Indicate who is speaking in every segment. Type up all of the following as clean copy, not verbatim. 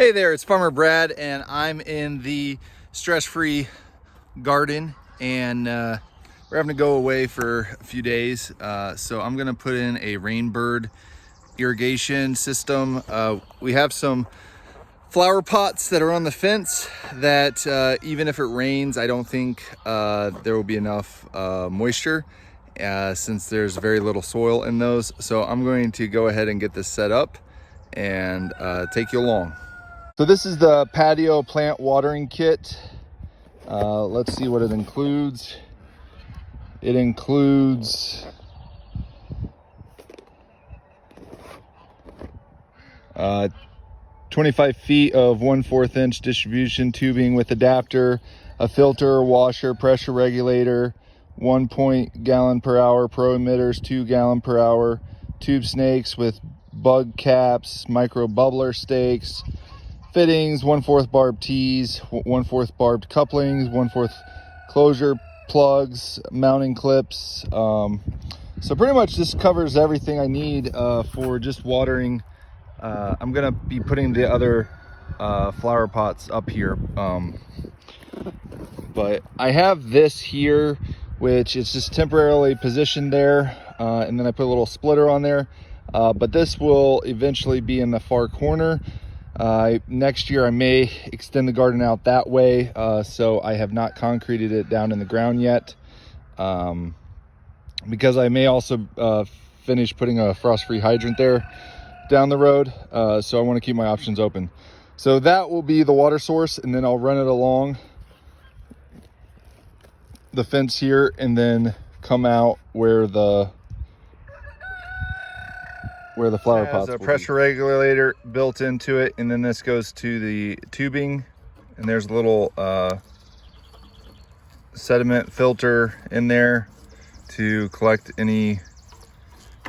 Speaker 1: Hey there, it's Farmer Brad, and I'm in the stress-free garden, and we're having to go away for a few days. So I'm gonna put in a rainbird irrigation system. We have some flower pots that are on the fence that even if it rains, I don't think there will be enough moisture since there's very little soil in those. So I'm going to go ahead and get this set up and take you along. So this is the patio plant watering kit. Let's see what it includes. It includes 25 feet of 1/4 inch distribution tubing with adapter, a filter, washer, pressure regulator, 1 gallon per hour pro emitters, 2 gallon per hour, tube snakes with bug caps, micro bubbler stakes, fittings, 1/4 barbed tees, 1/4 barbed couplings, 1/4 closure plugs, mounting clips. So pretty much this covers everything I need for just watering. I'm gonna be putting the other flower pots up here, but I have this here, which is just temporarily positioned there, and then I put a little splitter on there, but this will eventually be in the far corner. Next year I may extend the garden out that way, so I have not concreted it down in the ground yet, because I may also finish putting a frost-free hydrant there down the road, so I want to keep my options open. So that will be the water source, and then I'll run it along the fence here and then come out where the flower pots has a pressure regulator built into it, and then this goes to the tubing, and there's a little sediment filter in there to collect any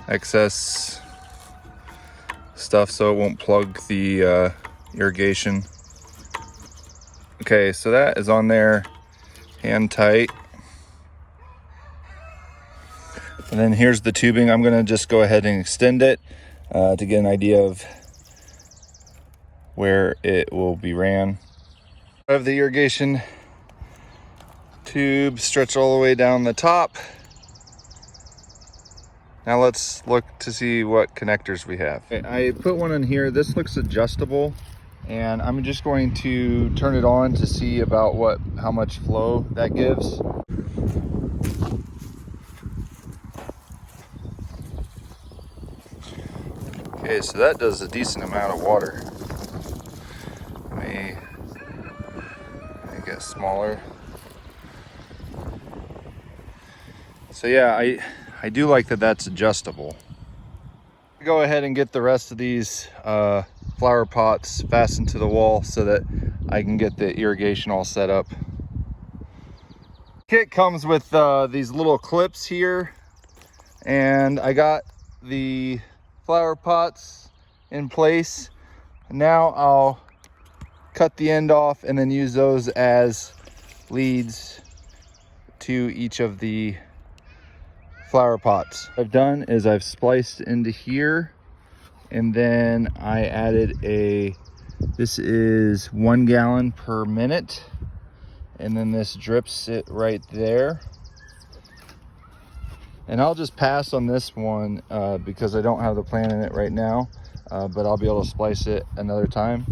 Speaker 1: excess stuff so it won't plug the irrigation. Okay, so that is on there hand tight. And then here's the tubing. I'm gonna just go ahead and extend it to get an idea of where it will be ran. I have the irrigation tube stretched all the way down the top. Now let's look to see what connectors we have. Okay, I put one in here. This looks adjustable, and I'm just going to turn it on to see about how much flow that gives. Okay, so that does a decent amount of water. Let me make it smaller. So yeah, I do like that that's adjustable. Go ahead and get the rest of these flower pots fastened to the wall so that I can get the irrigation all set up. Kit comes with these little clips here, and I got the flower pots in place. Now I'll cut the end off and then use those as leads to each of the flower pots. What I've done is I've spliced into here, and then I added this is 1 gallon per minute, and then this drips it right there. And I'll just pass on this one because I don't have the plant in it right now, but I'll be able to splice it another time.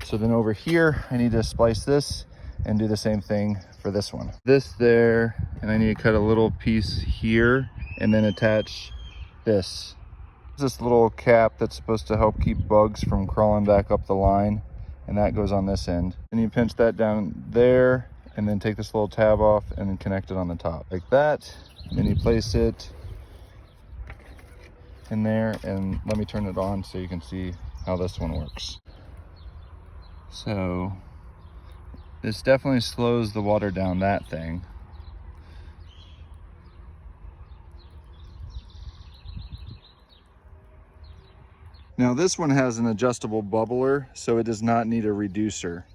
Speaker 1: So then over here, I need to splice this and do the same thing for this one. This there, and I need to cut a little piece here and then attach this. This little cap that's supposed to help keep bugs from crawling back up the line, and that goes on this end. And you pinch that down there, and then take this little tab off and then connect it on the top like that. And then you place it in there, and let me turn it on so you can see how this one works. So this definitely slows the water down, that thing. Now this one has an adjustable bubbler, so it does not need a reducer.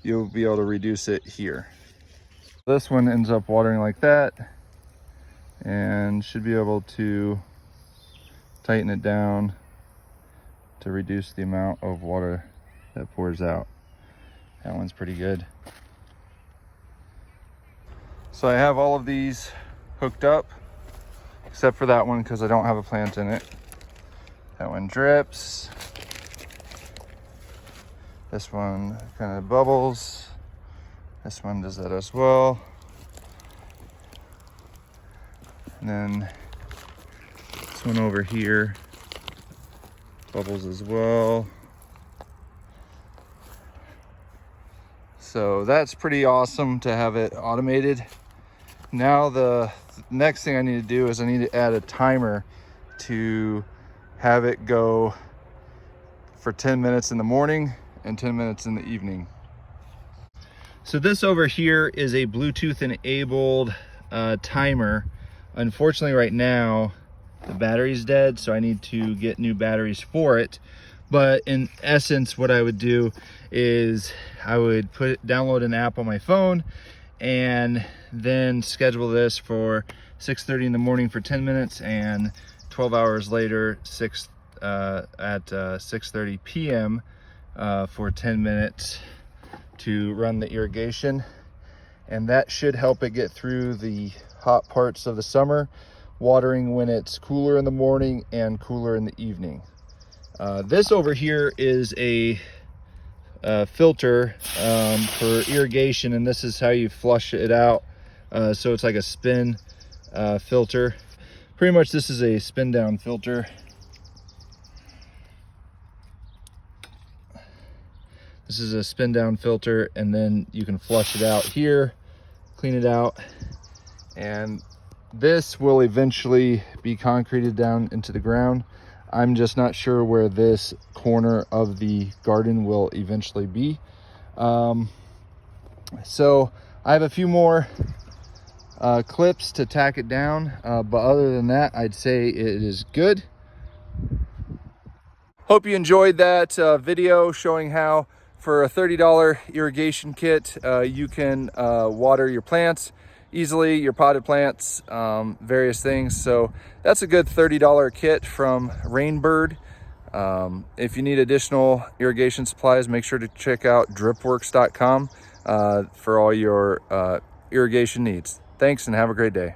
Speaker 1: You'll be able to reduce it here. This one ends up watering like that, and should be able to tighten it down to reduce the amount of water that pours out. That one's pretty good. So I have all of these hooked up, except for that one because I don't have a plant in it. That one drips. This one kind of bubbles. This one does that as well. And then this one over here bubbles as well. So that's pretty awesome to have it automated. Now the next thing I need to do is I need to add a timer to have it go for 10 minutes in the morning and 10 minutes in the evening. So this over here is a Bluetooth enabled timer. Unfortunately right now the battery's dead, so I need to get new batteries for it. But in essence, what I would do is I would download an app on my phone and then schedule this for 6:30 in the morning for 10 minutes and 12 hours later at 6:30 p.m. For 10 minutes to run the irrigation. And that should help it get through the hot parts of the summer, watering when it's cooler in the morning and cooler in the evening. This over here is a filter for irrigation, and this is how you flush it out. So it's like a spin filter. Pretty much this is a spin down filter. This is a spin down filter, and then you can flush it out here, clean it out, and this will eventually be concreted down into the ground. I'm just not sure where this corner of the garden will eventually be. So I have a few more clips to tack it down, but other than that, I'd say it is good. Hope you enjoyed that video showing how for a $30 irrigation kit you can water your plants easily, your potted plants, various things. So that's a good $30 kit from Rainbird. If you need additional irrigation supplies, make sure to check out dripworks.com for all your irrigation needs. Thanks and have a great day.